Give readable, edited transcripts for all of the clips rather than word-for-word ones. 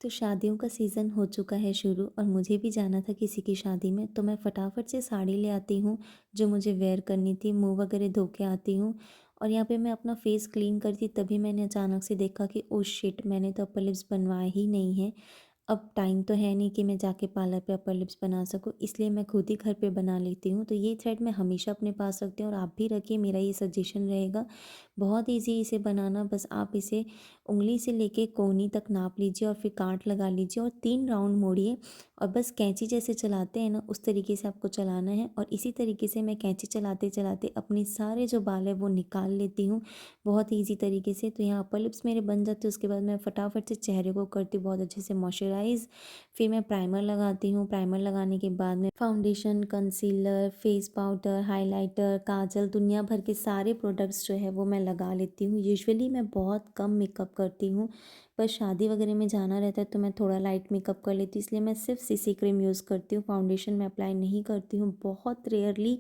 तो शादियों का सीज़न हो चुका है शुरू और मुझे भी जाना था किसी की शादी में, तो मैं फटाफट से साड़ी ले आती हूँ जो मुझे वेयर करनी थी, मुँह वगैरह धो के आती हूँ। और यहाँ पे मैं अपना फेस क्लीन करती तभी मैंने अचानक से देखा कि ओह शिट! मैंने तो अपर लिप्स बनवाए ही नहीं हैं। अब टाइम तो है नहीं कि मैं जाके पार्लर पे अपर लिप्स बना सकूँ, इसलिए मैं खुद ही घर पे बना लेती हूँ। तो ये थ्रेड मैं हमेशा अपने पास रखती हूँ और आप भी रखिए, मेरा ये सजेशन रहेगा। बहुत ईज़ी इसे बनाना, बस आप इसे उँगली से लेके कोहनी तक नाप लीजिए और फिर गाँठ लगा लीजिए और 3 राउंड मोड़िए और बस कैंची जैसे चलाते हैं ना, उस तरीके से आपको चलाना है। और इसी तरीके से मैं कैंची चलाते-चलाते अपने सारे जो बाल हैं वो निकाल लेती हूँ, बहुत ईज़ी तरीके से। तो यहाँ अपर लिप्स मेरे बन जाते हैं, उसके बाद मैं फटाफट से चेहरे को करती हूँ बहुत अच्छे से मॉइस्चराइज़। फिर मैं प्राइमर लगाती हूँ, प्राइमर लगाने के बाद में foundation, concealer, face powder, highlighter, kajal, दुनिया भर के सारे प्रोडक्ट्स जो है वो मैं लगा लेती हूँ। यूजुअली मैं बहुत कम मेकअप करती हूँ, पर शादी वगैरह में जाना रहता है तो मैं थोड़ा लाइट मेकअप कर लेती हूँ, इसलिए मैं सिर्फ सीसी क्रीम यूज़ करती हूँ। फाउंडेशन मैं अप्लाई नहीं करती हूँ, बहुत रेयरली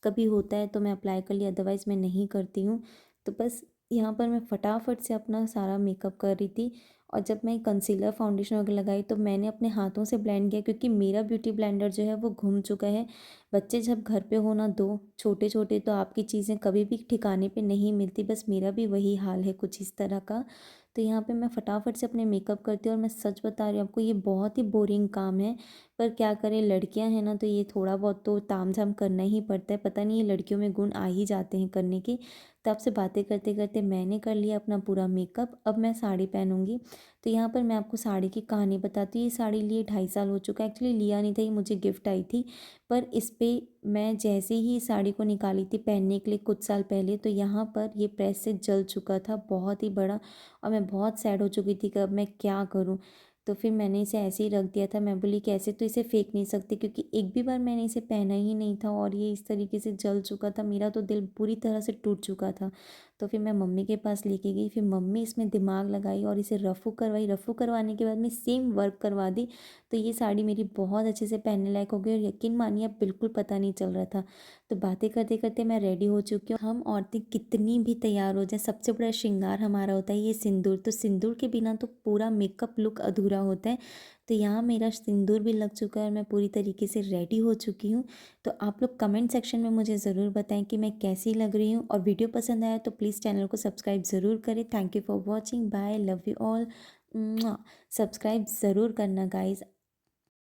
कभी होता है तो मैं अप्लाई कर ली, अदरवाइज़ मैं नहीं करती हूँ। तो बस यहाँ पर मैं फटाफट से अपना सारा मेकअप कर रही थी और जब मैं कंसीलर फाउंडेशन वगैरह लगाई तो मैंने अपने हाथों से ब्लेंड किया, क्योंकि मेरा ब्यूटी ब्लेंडर जो है वो घूम चुका है। बच्चे जब घर पे हो ना 2 छोटे-छोटे, तो आपकी चीज़ें कभी भी ठिकाने पे नहीं मिलती, बस मेरा भी वही हाल है कुछ इस तरह का। तो यहाँ पे मैं फटाफट से अपने मेकअप करती हूँ और मैं सच बता रही हूँ आपको, ये बहुत ही बोरिंग काम है, पर क्या करें, लड़कियाँ हैं ना, तो ये थोड़ा बहुत तो तामझाम करना ही पड़ता है। पता नहीं ये लड़कियों में गुण आ ही जाते हैं करने के। तो आपसे बातें करते-करते मैंने कर लिया अपना पूरा मेकअप, अब मैं साड़ी पहनूँगी। तो यहाँ पर मैं आपको साड़ी की कहानी बताती हूँ। ये साड़ी लिए 2.5 साल हो चुका है, एक्चुअली लिया नहीं था, ये मुझे गिफ्ट आई थी। पर इस पे मैं जैसे ही इस साड़ी को निकाली थी पहनने के लिए कुछ साल पहले, तो यहाँ पर ये प्रेस से जल चुका था बहुत ही बड़ा, और मैं बहुत सैड हो चुकी थी कि अब मैं क्या करूँ। तो फिर मैंने इसे ऐसे ही रख दिया था। मैं बोली कि ऐसे तो इसे फेंक नहीं सकती, क्योंकि एक भी बार मैंने इसे पहना ही नहीं था और ये इस तरीके से जल चुका था, मेरा तो दिल पूरी तरह से टूट चुका था। तो फिर मैं मम्मी के पास लेके गई, फिर मम्मी इसमें दिमाग लगाई और इसे रफ़ू करवाई, रफ़ू करवाने के बाद में सेम वर्क करवा दी। तो ये साड़ी मेरी बहुत अच्छे से पहनने लायक हो गई और यकीन मानिए अब बिल्कुल पता नहीं चल रहा था। तो बातें करते-करते मैं रेडी हो चुकी हूँ। हम औरतें कितनी भी तैयार हो जाएँ, सबसे बड़ा श्रृंगार हमारा होता है ये सिंदूर, तो सिंदूर के बिना तो पूरा मेकअप लुक अधूरा होता है। तो यहाँ मेरा सिंदूर भी लग चुका है और मैं पूरी तरीके से रेडी हो चुकी हूँ। तो आप लोग कमेंट सेक्शन में मुझे ज़रूर बताएँ कि मैं कैसी लग रही हूँ, और वीडियो पसंद आया तो प्लीज़ चैनल को सब्सक्राइब ज़रूर करें। Thank you for watching, bye, love you all. Subscribe ज़रूर करना गाइज़।